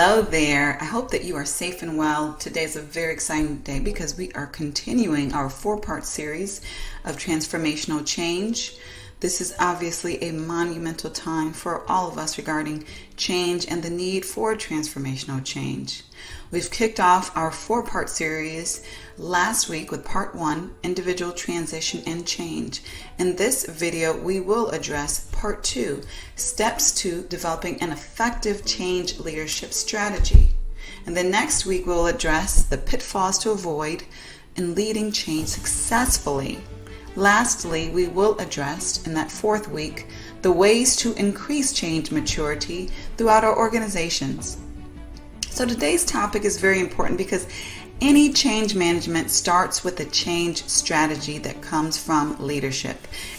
Hello there. I hope that you are safe and well. Today is a very exciting day because we are continuing our 4-part series of transformational change. This is obviously a monumental time for all of us regarding change and the need for transformational change. We've kicked off our 4-part series last week with part 1, individual transition and change. In this video, we will address part 2, steps to developing an effective change leadership strategy. And then next week, we'll address the pitfalls to avoid in leading change successfully. Lastly, we will address in that 4th week the ways to increase change maturity throughout our organizations. So today's topic is very important because any change management starts with a change strategy that comes from leadership.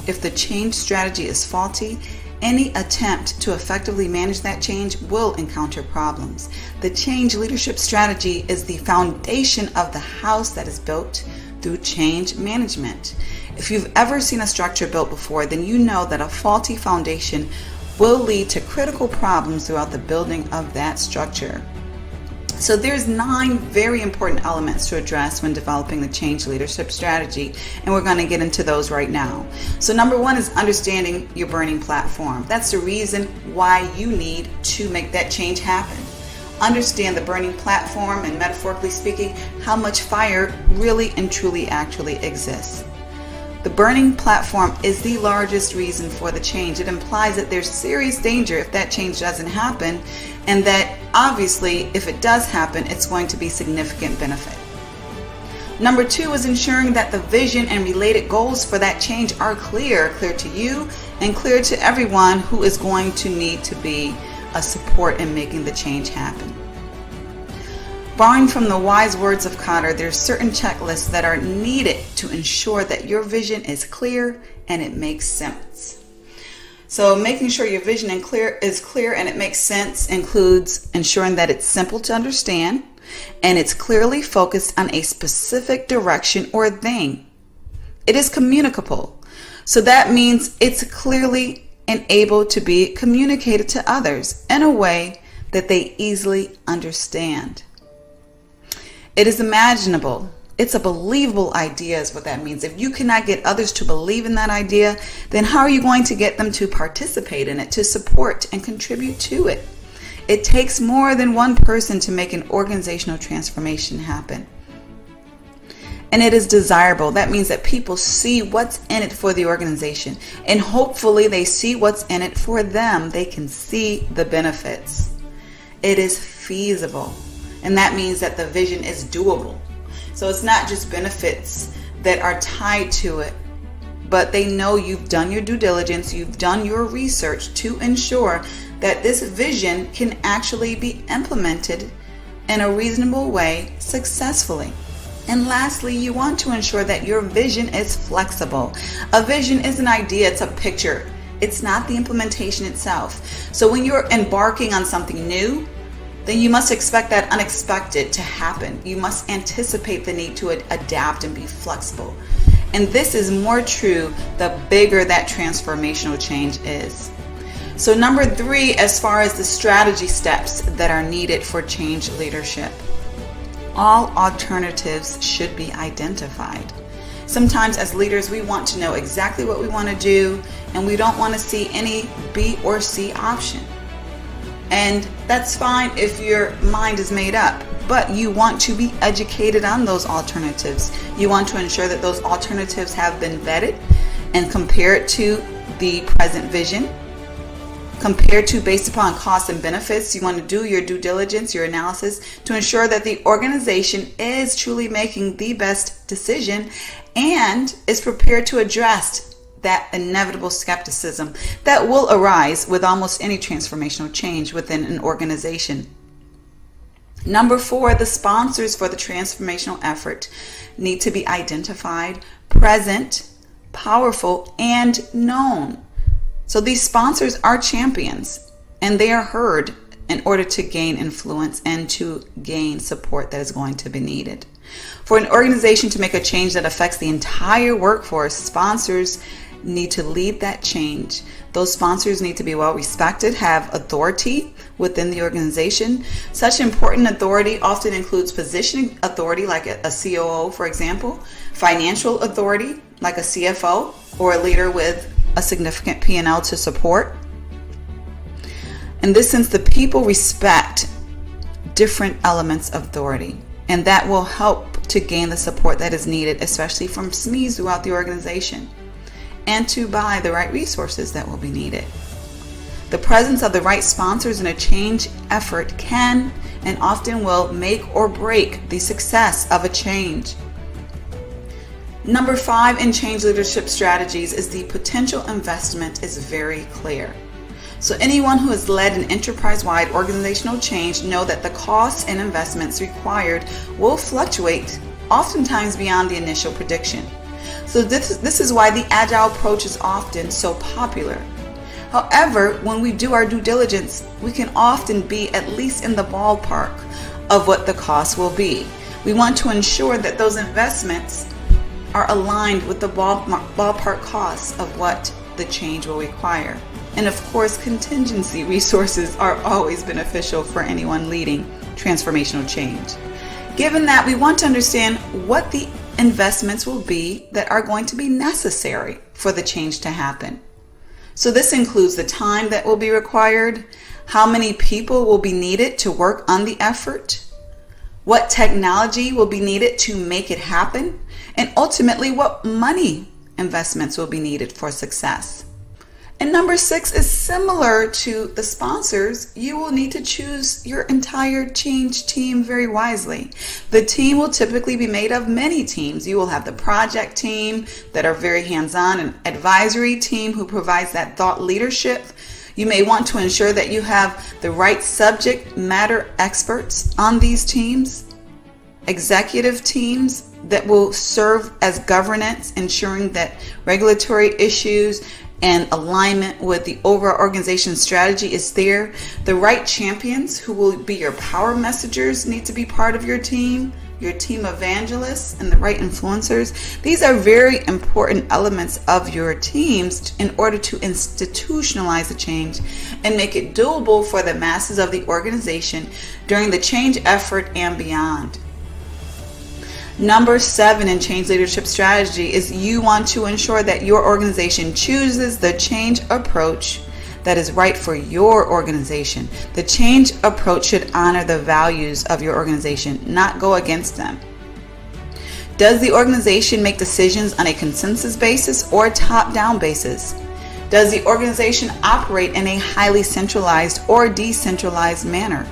If the change strategy is faulty, any attempt to effectively manage that change will encounter problems. The change leadership strategy is the foundation of the house that is built through change management. If you've ever seen a structure built before, then you know that a faulty foundation will lead to critical problems throughout the building of that structure. So there's 9 very important elements to address when developing the change leadership strategy, and we're going to get into those right now. So number 1 is understanding your burning platform. That's the reason why you need to make that change happen. Understand the burning platform and, metaphorically speaking, how much fire really and truly actually exists. The burning platform is the largest reason for the change. It implies that there's serious danger if that change doesn't happen, and that obviously if it does happen, it's going to be significant benefit. Number 2 is ensuring that the vision and related goals for that change are clear to you and clear to everyone who is going to need to be a support in making the change happen. Borrowing from the wise words of Cotter, there are certain checklists that are needed to ensure that your vision is clear and it makes sense. So making sure your vision is clear and it makes sense includes ensuring that it's simple to understand and it's clearly focused on a specific direction or thing. It is communicable. So that means it's clearly and able to be communicated to others in a way that they easily understand. It is imaginable. It's a believable idea is what that means. If you cannot get others to believe in that idea, then how are you going to get them to participate in it, to support and contribute to it? It takes more than one person to make an organizational transformation happen. And it is desirable. That means that people see what's in it for the organization. And hopefully they see what's in it for them. They can see the benefits. It is feasible. And that means that the vision is doable. So it's not just benefits that are tied to it, but they know you've done your due diligence, you've done your research to ensure that this vision can actually be implemented in a reasonable way successfully. And lastly, you want to ensure that your vision is flexible. A vision is an idea, it's a picture. It's not the implementation itself. So when you're embarking on something new, then you must expect that unexpected to happen. You must anticipate the need to adapt and be flexible. And this is more true the bigger that transformational change is. So number 3, as far as the strategy steps that are needed for change leadership, all alternatives should be identified. Sometimes as leaders, we want to know exactly what we want to do, and we don't want to see any B or C option. And that's fine if your mind is made up, but you want to be educated on those alternatives. You want to ensure that those alternatives have been vetted and compared to the present vision, compared to based upon costs and benefits. You want to do your due diligence, your analysis to ensure that the organization is truly making the best decision and is prepared to address that inevitable skepticism that will arise with almost any transformational change within an organization. Number 4, the sponsors for the transformational effort need to be identified, present, powerful, and known. So these sponsors are champions, and they are heard in order to gain influence and to gain support that is going to be needed. For an organization to make a change that affects the entire workforce, sponsors need to lead that change. Those sponsors need to be well respected, have authority within the organization. Such important authority often includes positioning authority, like a COO, for example, financial authority, like a CFO, or a leader with a significant P&L to support. In this sense, the people respect different elements of authority, and that will help to gain the support that is needed, especially from SMEs throughout the organization, and to buy the right resources that will be needed. The presence of the right sponsors in a change effort can and often will make or break the success of a change. Number 5 in change leadership strategies is the potential investment is very clear. So anyone who has led an enterprise-wide organizational change know that the costs and investments required will fluctuate, oftentimes beyond the initial prediction. So this is why the agile approach is often so popular. However, when we do our due diligence, we can often be at least in the ballpark of what the cost will be. We want to ensure that those investments are aligned with the ballpark costs of what the change will require. And of course, contingency resources are always beneficial for anyone leading transformational change. Given that, we want to understand what the investments will be that are going to be necessary for the change to happen. So this includes the time that will be required, how many people will be needed to work on the effort, what technology will be needed to make it happen, and ultimately what money investments will be needed for success. And number 6 is similar to the sponsors. You will need to choose your entire change team very wisely. The team will typically be made of many teams. You will have the project team that are very hands-on, an advisory team who provides that thought leadership. You may want to ensure that you have the right subject matter experts on these teams, executive teams that will serve as governance, ensuring that regulatory issues and alignment with the overall organization strategy is there. The right champions who will be your power messengers need to be part of your team evangelists, and the right influencers. These are very important elements of your teams in order to institutionalize the change and make it doable for the masses of the organization during the change effort and beyond. Number 7 in change leadership strategy is you want to ensure that your organization chooses the change approach that is right for your organization. The change approach should honor the values of your organization, not go against them. Does the organization make decisions on a consensus basis or top-down basis? Does the organization operate in a highly centralized or decentralized manner?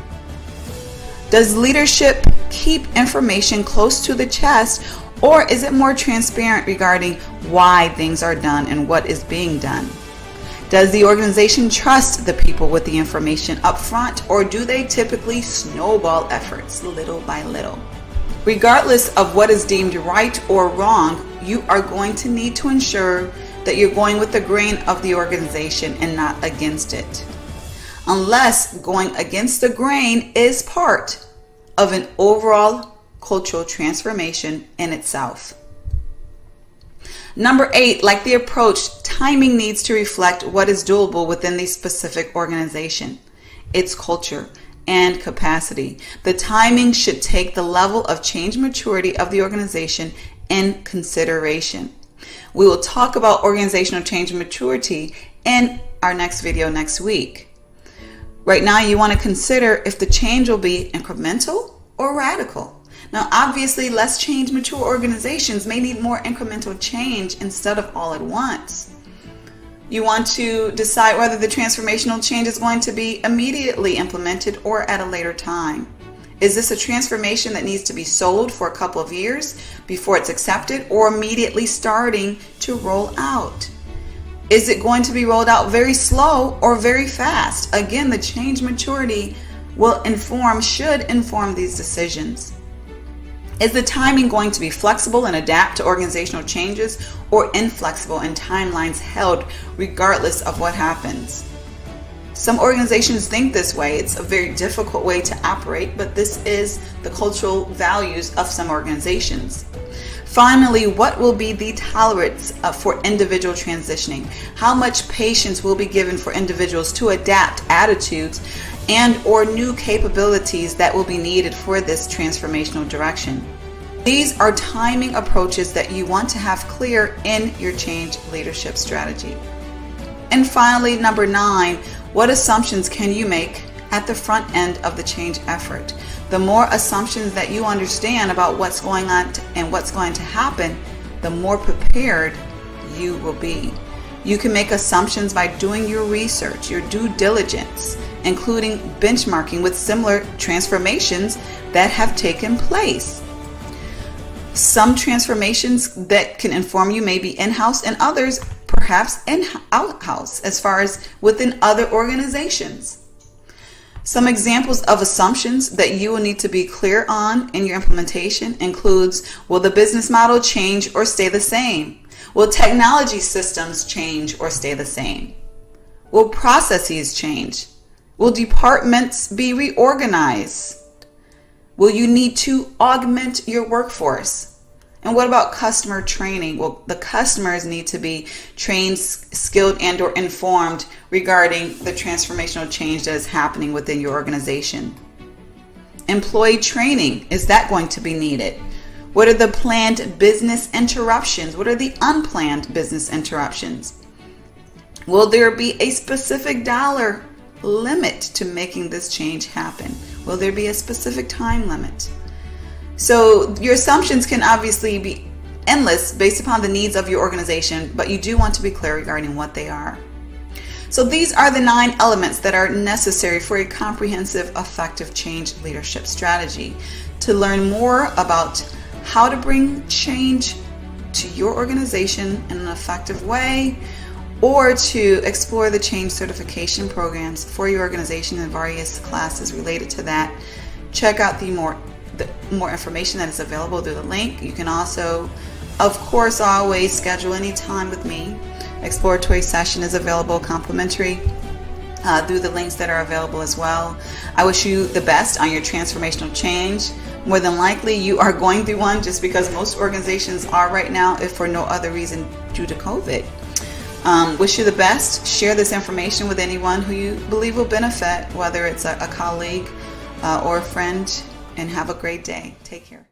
Does leadership keep information close to the chest, or is it more transparent regarding why things are done and what is being done? Does the organization trust the people with the information up front, or do they typically snowball efforts little by little? Regardless of what is deemed right or wrong, you are going to need to ensure that you're going with the grain of the organization and not against it, unless going against the grain is part of an overall cultural transformation in itself. Number 8, like the approach, timing needs to reflect what is doable within the specific organization, its culture, and capacity. The timing should take the level of change maturity of the organization in consideration. We will talk about organizational change maturity in our next video next week. Right now, you want to consider if the change will be incremental or radical. Now, obviously, less change mature organizations may need more incremental change instead of all at once. You want to decide whether the transformational change is going to be immediately implemented or at a later time. Is this a transformation that needs to be sold for a couple of years before it's accepted, or immediately starting to roll out? Is it going to be rolled out very slow or very fast? Again, the change maturity should inform these decisions. Is the timing going to be flexible and adapt to organizational changes, or inflexible and timelines held regardless of what happens? Some organizations think this way. It's a very difficult way to operate, but this is the cultural values of some organizations. Finally, what will be the tolerance for individual transitioning? How much patience will be given for individuals to adapt attitudes and or new capabilities that will be needed for this transformational direction? These are timing approaches that you want to have clear in your change leadership strategy. And finally, number 9, what assumptions can you make at the front end of the change effort? The more assumptions that you understand about what's going on and what's going to happen, the more prepared you will be. You can make assumptions by doing your research, your due diligence, including benchmarking with similar transformations that have taken place. Some transformations that can inform you may be in-house and others perhaps out-house as far as within other organizations. Some examples of assumptions that you will need to be clear on in your implementation includes, will the business model change or stay the same? Will technology systems change or stay the same? Will processes change? Will departments be reorganized? Will you need to augment your workforce? And what about customer training? Well, the customers need to be trained, skilled, and or informed regarding the transformational change that is happening within your organization. Employee training, is that going to be needed? What are the planned business interruptions? What are the unplanned business interruptions? Will there be a specific dollar limit to making this change happen? Will there be a specific time limit? So your assumptions can obviously be endless based upon the needs of your organization, but you do want to be clear regarding what they are. So these are the 9 elements that are necessary for a comprehensive, effective change leadership strategy. To learn more about how to bring change to your organization in an effective way, or to explore the change certification programs for your organization and various classes related to that, check out the more information that is available through the link. You can also, of course, always schedule any time with me. Exploratory session is available complimentary through the links that are available as well. I wish you the best on your transformational change. More than likely you are going through one, just because most organizations are right now, if for no other reason due to COVID. Wish you the best. Share this information with anyone who you believe will benefit, whether it's a colleague or a friend, and have a great day. Take care.